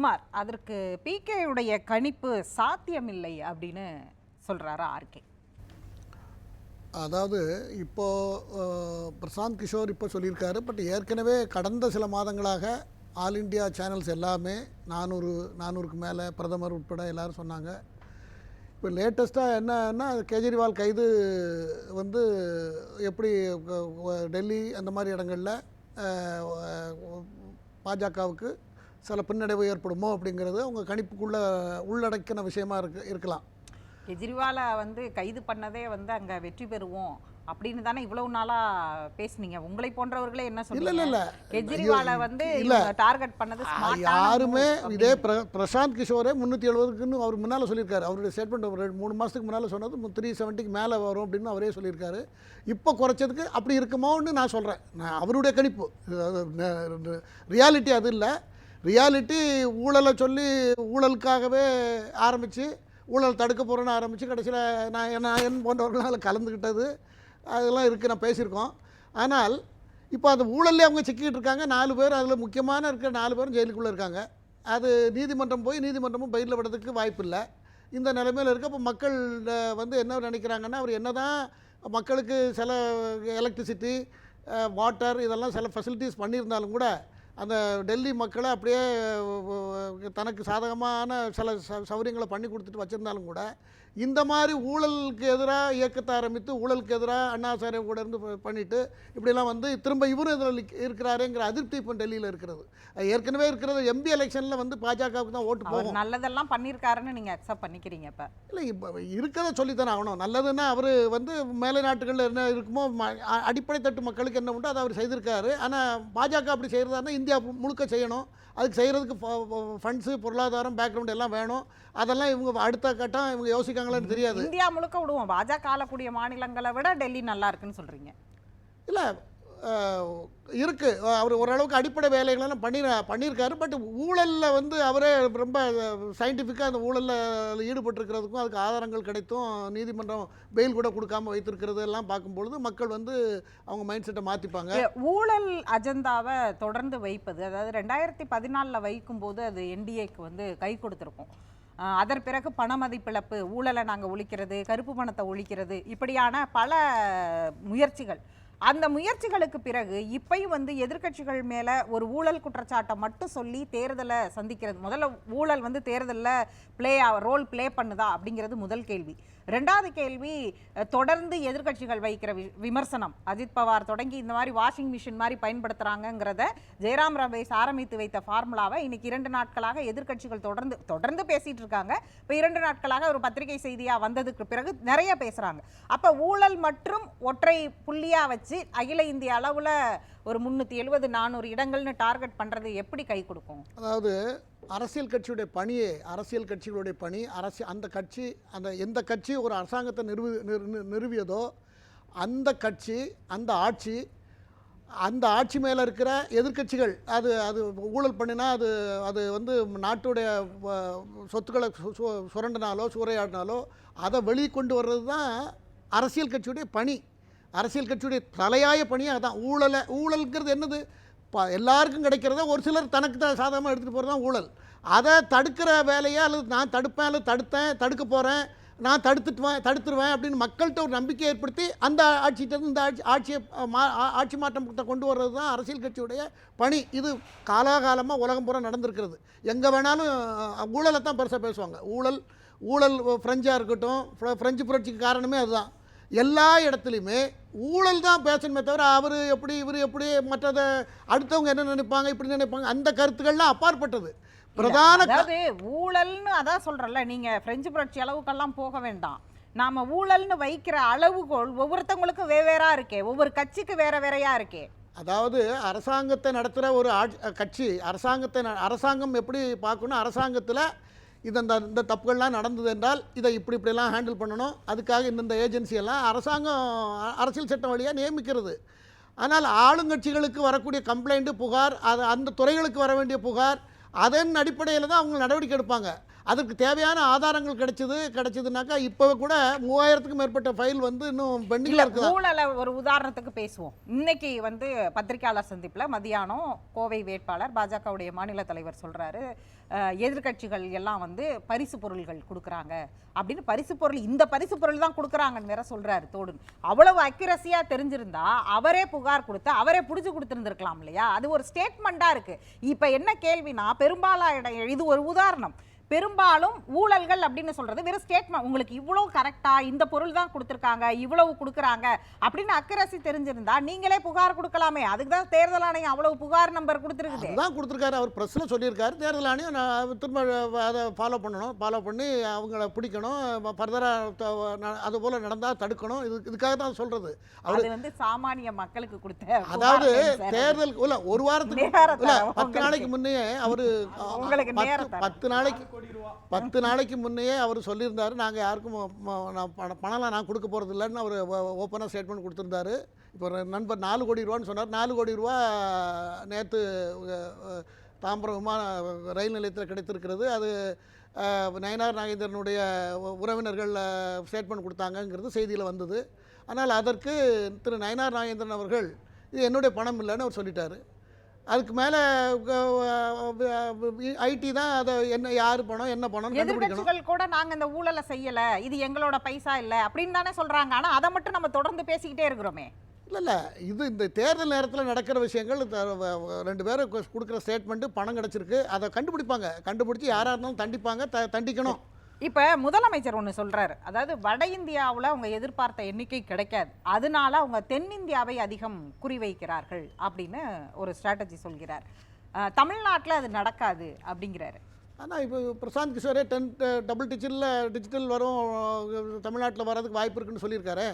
சுகுமார், அதற்கு பிகே உடைய கணிப்பு சாத்தியமில்லை அப்படின்னு சொல்றாரு ஆர்கே. அதாவது இப்போ பிரசாந்த் கிஷோர் இப்போ சொல்லியிருக்காரு. பட் ஏற்கனவே கடந்த சில மாதங்களாக ஆல் இண்டியா சேனல்ஸ் எல்லாமே 400க்கு மேலே பிரதமர் உட்பட எல்லோரும் சொன்னாங்க. இப்போ லேட்டஸ்ட்டாக என்னன்னா கேஜ்ரிவால் கைது வந்து எப்படி டெல்லி அந்த மாதிரி இடங்களில் பாஜகவுக்கு சில பின்னடைவு ஏற்படுமோ அப்படிங்கிறது அவங்க கணிப்புக்குள்ளே உள்ளடக்கின விஷயமா இருக்கலாம். கெஜ்ரிவாலை வந்து கைது பண்ணதே வந்து அங்கே வெற்றி பெறுவோம் அப்படின்னு தானே இவ்வளவு நாளா பேசுனீங்க. உங்களை போன்றவர்களே என்ன சொல்றீங்க? கெஜ்ரிவாலை வந்து டார்கெட் பண்ணது யாருமே இதே பிரசாந்த் கிஷோரே 370க்குன்னு அவர் முன்னால் சொல்லியிருக்காரு. அவருடைய ஸ்டேட்மெண்ட் ஒரு 3 மாதத்துக்கு முன்னால் சொன்னது 370க்கு மேலே வரும் அப்படின்னு அவரே சொல்லியிருக்காரு. இப்போ குறைச்சதுக்கு அப்படி இருக்குமோன்னு நான் சொல்கிறேன். நான் அவருடைய கணிப்பு, ரியாலிட்டி அது இல்லை. ரியாலிட்டி ஊழலை சொல்லி ஊழலுக்காகவே ஆரம்பித்து ஊழல் தடுக்க போகிறேன்னு ஆரம்பித்து கடைசியில் நான் என் போன்றவர்களால் கலந்துக்கிட்டது அதெல்லாம் இருக்குது, நான் பேசியிருக்கோம். ஆனால் இப்போ அந்த ஊழல்லே அவங்க சிக்கிட்டு இருக்காங்க. 4 பேர் அதில் முக்கியமான இருக்கிற 4 பேரும் ஜெயிலுக்குள்ளே இருக்காங்க. அது நீதிமன்றம் போய் நீதிமன்றமும் பயிரில் விடுறதுக்கு வாய்ப்பு இல்லை. இந்த நிலைமையில் இருக்க இப்போ மக்கள் வந்து என்ன நினைக்கிறாங்கன்னா, அவர் என்ன தான் மக்களுக்கு சில எலக்ட்ரிசிட்டி வாட்டர் இதெல்லாம் சில ஃபெசிலிட்டிஸ் பண்ணியிருந்தாலும் கூட அந்த டெல்லி மக்களை அப்படியே தனக்கு சாதகமான சில சௌகரியங்களை பண்ணி கொடுத்துட்டு வச்சுருந்தாலும் கூட இந்த மாதிரி ஊழலுக்கு எதிராக இயக்கத்தை ஆரம்பித்து ஊழலுக்கு எதிராக அண்ணாசாரை கூட இருந்து பண்ணிவிட்டு இப்படிலாம் வந்து திரும்ப இவரும் இதில் இருக்கிறாருங்கிற அதிருப்தி இப்போ டெல்லியில் இருக்கிறது. ஏற்கனவே இருக்கிறது எம்பி எலெக்ஷனில் வந்து பாஜகவுக்கு தான் ஓட்டு போகும். நல்லதெல்லாம் பண்ணியிருக்காருன்னு நீங்கள் அக்செப்ட் பண்ணிக்கிறீங்க? இப்போ இல்லை, இப்போ இருக்கிறத சொல்லித்தானே ஆகணும். நல்லதுன்னா அவர் வந்து மேலை நாட்டுகளில் என்ன இருக்குமோ அடிப்படை தட்டு மக்களுக்கு என்ன உண்டோ அதை அவர் செய்திருக்காரு. ஆனால் பாஜக அப்படி செய்கிறதா இந்தியா முழுக்க செய்யணும். அதுக்கு செய்கிறதுக்கு ஃபண்ட்ஸு பொருளாதாரம் பேக்ரவுண்ட் எல்லாம் வேணும். அதெல்லாம் இவங்க அடுத்த கட்டம் இவங்க யோசிக்காங்களான்னு தெரியாது. இந்தியா முழுக்க விடுவோம், பாஜக ஆளக்கூடிய மாநிலங்களை விட டெல்லி நல்லா இருக்குன்னு சொல்கிறீங்க? இல்லை, இருக்குது. அவர் ஓரளவுக்கு அடிப்படை வேலைகளெல்லாம் பண்ணியிருக்காரு. பட் ஊழலில் வந்து அவரே ரொம்ப சயின்டிஃபிக்காக அந்த ஊழலில் ஈடுபட்டிருக்கிறதுக்கும் அதுக்கு ஆதாரங்கள் கிடைத்தும் நீதிமன்றம் பெயில் கூட கொடுக்காமல் வைத்திருக்கிறது எல்லாம் பார்க்கும்பொழுது மக்கள் வந்து அவங்க மைண்ட் செட்டை மாற்றிப்பாங்க. ஊழல் அஜெண்டாவை தொடர்ந்து வைப்பது, அதாவது 2014 வைக்கும்போது அது என்டிஏக்கு வந்து கை கொடுத்துருக்கும். அதன் பிறகு பண மதிப்பிழப்பு, ஊழலை நாங்கள் ஒழிக்கிறது, கருப்பு பணத்தை ஒழிக்கிறது, இப்படியான பல முயற்சிகள். அந்த முயற்சிகளுக்கு பிறகு இப்பயும் வந்து எதிர்க்கட்சிகள் மேல ஒரு ஊழல் குற்றச்சாட்டை மட்டும் சொல்லி தேர்தலை சந்திக்கிறது. முதல்ல ஊழல் வந்து தேர்தலில் ரோல் பிளே பண்ணுதா அப்படிங்கிறது முதல் கேள்வி. 2வது கேள்வி, தொடர்ந்து எதிர்க்கட்சிகள் வைக்கிற விமர்சனம். அஜித் பவார் தொடங்கி இந்த மாதிரி வாஷிங் மிஷின் மாதிரி பயன்படுத்துறாங்கிறத ஜெயராம் ரமேஷ் ஆரம்பித்து வைத்த ஃபார்முலாவை இன்னைக்கு 2 நாட்களாக எதிர்க்கட்சிகள் தொடர்ந்து பேசிட்டு இருக்காங்க. இப்போ 2 நாட்களாக ஒரு பத்திரிகை செய்தியா வந்ததுக்கு பிறகு நிறைய பேசுறாங்க. அப்ப ஊழல் மற்றும் ஒற்றை புள்ளியா வச்சு அகில இந்திய அளவுல ஒரு 370 400 இடங்கள்னு டார்கெட் பண்றது எப்படி கை கொடுக்கும்? அதாவது அரசியல் கட்சியுடைய பணியே, அரசியல் கட்சிகளுடைய பணி அந்த எந்த கட்சி ஒரு அரசாங்கத்தை நிறுவியதோ அந்த கட்சி அந்த ஆட்சி மேலே இருக்கிற எதிர்க்கட்சிகள் அது ஊழல் பண்ணினா அது வந்து நாட்டுடைய சொத்துக்களை சுரண்டினாலோ சூறையாடினாலோ அதை வெளிக்கொண்டு வர்றது தான் அரசியல் கட்சியுடைய பணி. அரசியல் கட்சியுடைய தலையாய பணியே அதுதான். ஊழல்ங்கிறது என்னது? எல்லாருக்கும் கிடைக்கிறத ஒரு சிலர் தனக்கு தான் சாதகமாக எடுத்துகிட்டு போகிறது தான் ஊழல். அதை தடுக்கிற வேலையை அல்லது நான் தடுப்பேன் அல்லது தடுக்க போகிறேன், நான் தடுத்துருவேன் அப்படின்னு மக்கள்கிட்ட ஒரு நம்பிக்கை ஏற்படுத்தி அந்த ஆட்சியிட்டருந்து இந்த ஆட்சி மாற்றத்தை கொண்டு வர்றது தான் அரசியல் கட்சியுடைய பணி. இது காலாகாலமாக உலகம் பூரா நடந்திருக்கிறது. எங்கே வேணாலும் ஊழலை தான் பெருசாக பேசுவாங்க. ஊழல் ஃப்ரெஞ்சாக இருக்கட்டும், ஃப்ரெஞ்சு புரட்சிக்கு காரணமே அதுதான். எல்லா இடத்துலையுமே ஊழல் தான் பேசணுமே தவிர அவர் எப்படி இவர் எப்படி மற்றதை அடுத்தவங்க என்ன நினைப்பாங்க இப்படி நினைப்பாங்க அந்த கருத்துக்கள்லாம் அப்பாற்பட்டது. பிரதான ஊழல்னு அதான் சொல்றல, நீங்க பிரெஞ்சு புரட்சி அளவுக்கெல்லாம் போக வேண்டாம். நாம ஊழல்னு வைக்கிற அளவுகோல் ஒவ்வொருத்தவங்களுக்கும் வெவ்வேறா இருக்கே, ஒவ்வொரு கட்சிக்கு வேறையா இருக்கே. அதாவது அரசாங்கத்தை நடத்துகிற ஒரு கட்சி அரசாங்கம் எப்படி பார்க்கணும், அரசாங்கத்தில் இந்த தப்புகள்லாம் நடந்தது என்றால் இதை இப்படிலாம் ஹேண்டில் பண்ணணும், அதுக்காக இந்த ஏஜென்சியெல்லாம் அரசாங்கம் அரசியல் சட்டம் வழியாக நியமிக்கிறது. ஆனால் ஆளுங்கட்சிகளுக்கு வரக்கூடிய கம்ப்ளைண்ட்டு புகார், அந்த துறைகளுக்கு வர வேண்டிய புகார், அதன் அடிப்படையில் தான் அவங்க நடவடிக்கை எடுப்பாங்க. அதுக்கு தேவையான ஆதாரங்கள் கிடைச்சதுனாக்கா இப்போ கூட 3000க்கும் மேற்பட்ட ஃபைல் வந்து இன்னும் பெண்டிங்கில் இருக்குது. ஊழலை ஒரு உதாரணத்துக்கு பேசுவோம். இன்னைக்கு வந்து பத்திரிகையாளர் சந்திப்பில் மதியானம் கோவை வேட்பாளர் பாஜகவுடைய மாநில தலைவர் சொல்கிறாரு, எதிர்க்கட்சிகள் எல்லாம் வந்து பரிசு பொருள்கள் கொடுக்குறாங்க அப்படின்னு பரிசு பொருள் இந்த பரிசு பொருள் தான் கொடுக்குறாங்கன்னு வேற சொல்றாரு தோடு. அவ்வளவு அக்யூரஸியா தெரிஞ்சிருந்தா அவரே புகார் கொடுத்து அவரே புடிச்சு கொடுத்துருந்துருக்கலாம் இல்லையா? அது ஒரு ஸ்டேட்மெண்டா இருக்கு. இப்ப என்ன கேள்வினா, பெரும்பாலான இது ஒரு உதாரணம், பெரும்பாலும் ஊழல்கள் அப்படின்னு சொல்றது வெறும் ஸ்டேட்மெண்ட். உங்களுக்கு இவ்வளவு கரெக்டா இந்த பொருள் தான் கொடுத்துருக்காங்க, இவ்வளவு கொடுக்குறாங்க அப்படின்னு அக்கரசி தெரிஞ்சிருந்தா நீங்களே புகார் கொடுக்கலாமே. அதுக்கு தான் தேர்தல் ஆணையம் அவ்வளவு புகார் நம்பர் கொடுத்துருக்குது. அதுதான் கொடுத்துருக்காரு. அவர் ப்ரெஸ்ஸில் சொல்லியிருக்காரு. தேர்தல் ஆணையம் நான் திரும்ப அதை ஃபாலோ பண்ணி அவங்கள பிடிக்கணும், ஃபர்தராக அது போல் நடந்தால் தடுக்கணும். இதுக்காக தான் சொல்கிறது. அது வந்து சாமானிய மக்களுக்கு கொடுத்த அதாவது தேர்தல் இல்லை, ஒரு வாரத்துக்கு இல்லை 10 நாளைக்கு முன்னே அவர் உங்களுக்கு 10 நாளைக்கு முன்னையே அவர் சொல்லியிருந்தாரு, நாங்கள் யாருக்கும் பணம்லாம் நான் கொடுக்க போகிறது இல்லைன்னு அவர் ஓப்பனாக ஸ்டேட்மெண்ட் கொடுத்துருந்தாரு. இப்போ நண்பர் 4 கோடி ரூபான்னு சொன்னார். 4 கோடி ரூபா நேற்று தாம்பரம் விமான ரயில் நிலையத்தில் கிடைத்திருக்கிறது. அது நயனார் நாகேந்திரனுடைய உறவினர்கள் ஸ்டேட்மெண்ட் கொடுத்தாங்கங்கிறது செய்தியில் வந்தது. ஆனால் அதற்கு திரு நயனார் நாகேந்திரன் அவர்கள் இது என்னுடைய பணம் இல்லைன்னு அவர் சொல்லிட்டாரு. அதுக்கு மேலே ஐடி தான் அதை என்ன யார் பணம் என்ன பணம் எதிர்க்கட்சிகள் கூட நாங்க இந்த ஊழலை செய்யல, இது எங்களோட பைசா இல்ல அப்படின்னு தானே சொல்றாங்க. ஆனா அதை மட்டும் நம்ம தொடர்ந்து பேசிக்கிட்டே இருக்கிறோமே. இல்லை இது இந்த தேர்தல் நேரத்தில் நடக்கிற விஷயங்கள். 2 பேரும் கொடுக்குற ஸ்டேட்மெண்ட்டு பணம் கிடச்சிருக்கு, அதை கண்டுபிடிச்சி யாராக இருந்தாலும் தண்டிக்கணும். இப்ப முதலமைச்சர் ஒன்று சொல்றாரு, அதாவது வட இந்தியாவில் அவங்க எதிர்பார்த்த எண்ணிக்கை கிடைக்காது, அதனால அவங்க தென்னிந்தியாவை அதிகம் குறிவைக்கிறார்கள் அப்படின்னு ஒரு ஸ்ட்ராட்டஜி சொல்கிறார். தமிழ்நாட்டில் அது நடக்காது அப்படிங்கிறாரு. ஆனால் இப்போ பிரசாந்த் கிஷோரே 10 டபுள் டிஜிட்டல் வரும் தமிழ்நாட்டில் வர்றதுக்கு வாய்ப்பு இருக்குன்னு சொல்லியிருக்காரு.